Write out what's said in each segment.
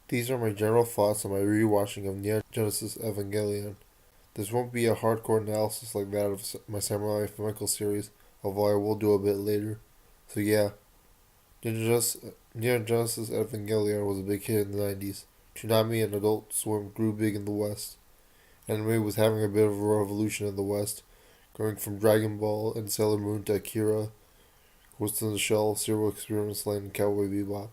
These are my general thoughts on my rewatching of Neon Genesis Evangelion. This won't be a hardcore analysis like that of my Samurai Flamenco series, although I will do a bit later. So yeah, Neon Genesis Evangelion was a big hit in the 90s. Toonami and Adult Swim grew big in the West. Anime was having a bit of a revolution in the West, going from Dragon Ball and Sailor Moon to Akira, Ghost in the Shell, Serial Experiments Lane, and Cowboy Bebop.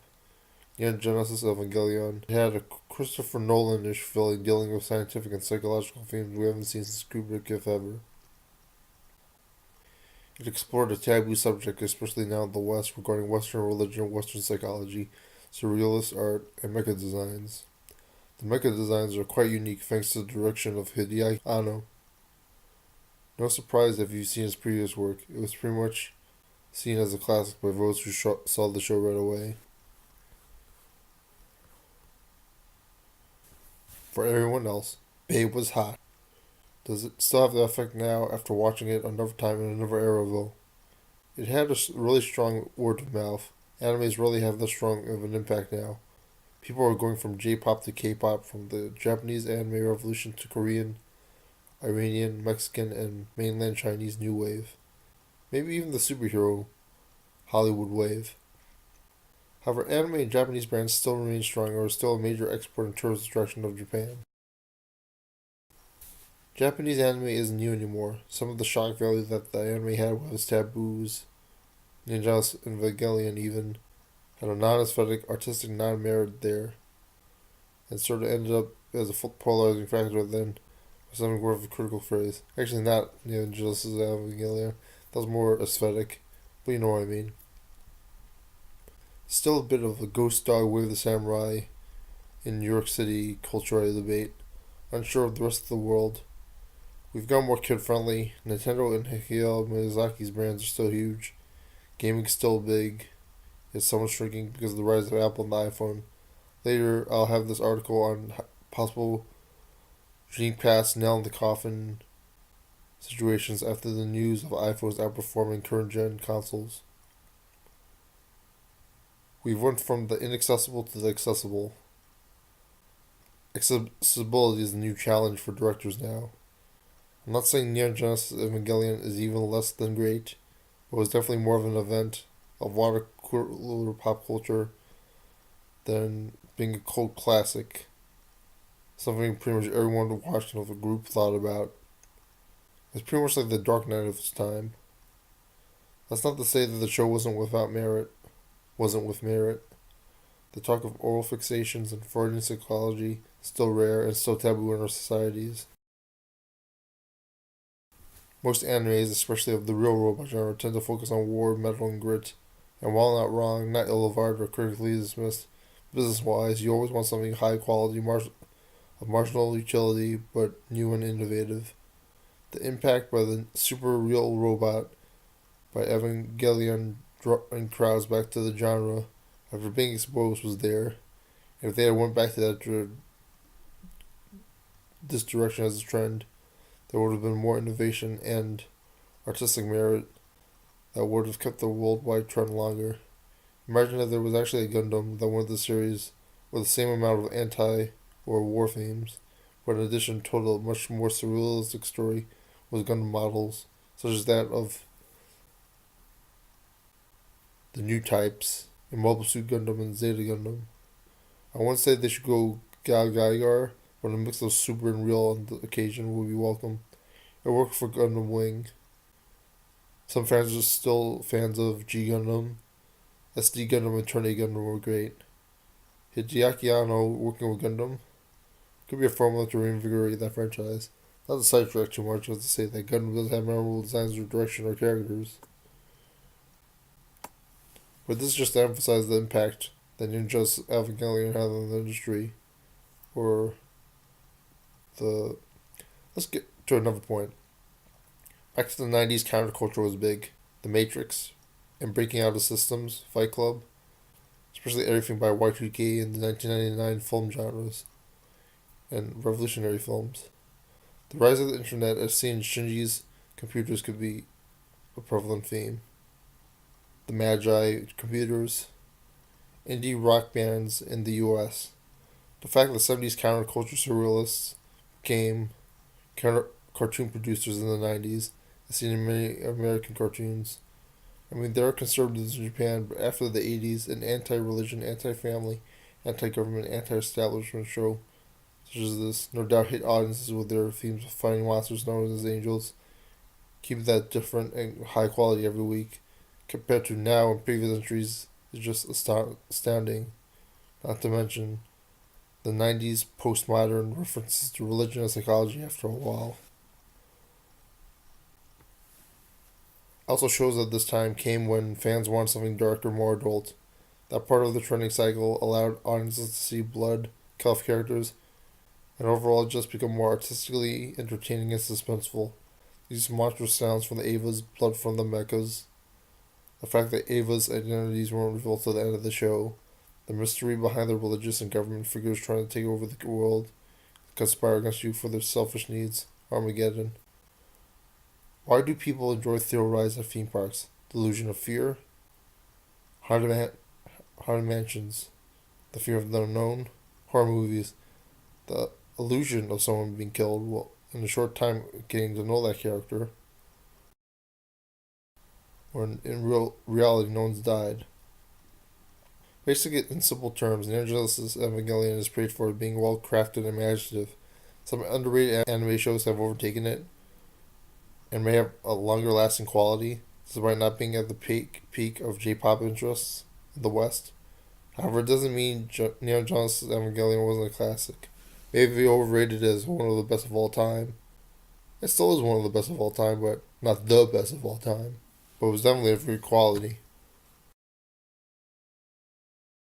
Neon Genesis Evangelion had a Christopher Nolan-ish feeling, dealing with scientific and psychological themes we haven't seen since Kubrick, if ever. It explored a taboo subject, especially now in the West, regarding Western religion, Western psychology, surrealist art, and mecha designs. The mecha designs are quite unique thanks to the direction of Hideaki Anno. No surprise if you've seen his previous work, it was pretty much seen as a classic by those who saw the show right away. For everyone else, Babe was hot. Does it still have that effect now after watching it another time in another era though? It had a really strong word of mouth. Animes really have this strong of an impact now. People are going from J-pop to K-pop, from the Japanese anime revolution to Korean, Iranian, Mexican, and mainland Chinese new wave. Maybe even the superhero Hollywood wave. However, anime and Japanese brands still remain strong and are still a major export and tourist attraction of Japan. Japanese anime isn't new anymore. Some of the shock value that the anime had with its taboos, Ninjas Evangelion even, had a non-aesthetic, artistic non-merit there, and sort of ended up as a polarizing factor then, for something worth a critical phrase. Actually, not Ninjas Evangelion. That was more aesthetic, but you know what I mean. Still a bit of a ghost dog Way of the Samurai in New York City culture debate. Unsure of the rest of the world. We've gone more kid friendly. Nintendo and Hayao Miyazaki's brands are still huge. Gaming's still big. It's somewhat shrinking because of the rise of Apple and the iPhone. Later, I'll have this article on possible Dreamcast nail in the coffin situations after the news of iPhones outperforming current gen consoles. We've went from the inaccessible to the accessible. Accessibility is the new challenge for directors now. I'm not saying Neon Genesis Evangelion is even less than great, but it was definitely more of an event of water cooler pop culture than being a cult classic. Something pretty much everyone who watched it of a group thought about. It's pretty much like the Dark Knight of its time. That's not to say that the show wasn't with merit. The talk of oral fixations and Freudian psychology is still rare and still taboo in our societies. Most animes, especially of the real robot genre, tend to focus on war, metal, and grit. And while not wrong, not ill-advised or critically dismissed, business-wise, you always want something high quality, of marginal utility, but new and innovative. The impact by the super real robot by Evangelion drawing crowds back to the genre after being exposed was there. And if they had went back to this direction as a trend, there would have been more innovation and artistic merit that would have kept the worldwide trend longer. Imagine if there was actually a Gundam that went the series with the same amount of anti or war themes, but in addition told a much more surrealistic story with Gundam models, such as that of the new types in Mobile Suit Gundam and Zeta Gundam. I wouldn't say they should go Gal Gaigar, but a mix of super and real on the occasion would be welcome. It worked for Gundam Wing. Some fans are still fans of G Gundam. SD Gundam and Tornado Gundam were great. Hideaki Anno working with Gundam could be a formula to reinvigorate that franchise. Not to sidetrack too much, but to say that Gundam doesn't have memorable designs or direction or characters. But this is just to emphasize the impact that Ninja's Evangelion had on the industry. Or the... Let's get to another point. Back to the 90s, counterculture was big. The Matrix, and breaking out of systems, Fight Club, especially everything by Y2K and the 1999 film genres, and revolutionary films. The rise of the internet, as seen in Shinji's computers, could be a prevalent theme. The Magi computers, indie rock bands in the US, The fact that 70s counterculture surrealists became cartoon producers in the 90s, as seen in many American cartoons. I mean, there are conservatives in Japan, but after the 80s, an anti religion, anti family, anti government, anti establishment show such as this no doubt hit audiences with their themes of fighting monsters known as angels, keep that different and high quality every week, compared to now and previous entries is just astounding. Not to mention the 90s postmodern references to religion and psychology after a while. Also shows that this time came when fans wanted something darker, more adult. That part of the trending cycle allowed audiences to see blood, kill off characters, and overall just become more artistically entertaining and suspenseful. These monstrous sounds from the Avas, blood from the mechas, the fact that Ava's identities weren't revealed till the end of the show, the mystery behind the religious and government figures trying to take over the world, conspire against you for their selfish needs, Armageddon. Why do people enjoy thrill rides at theme parks? Delusion of fear? Haunted mansions? The fear of the unknown? Horror movies? The illusion of someone being killed, well, in a short time getting to know that character, or in real reality no one's died. Basically, in simple terms, Neon Genesis Evangelion is praised for being well crafted and imaginative. Some underrated anime shows have overtaken it and may have a longer lasting quality, despite not being at the peak of J-pop interests in the West. However, it doesn't mean Neon Genesis Evangelion wasn't a classic. Maybe overrated as one of the best of all time. It still is one of the best of all time, but not the best of all time. But it was definitely of good quality.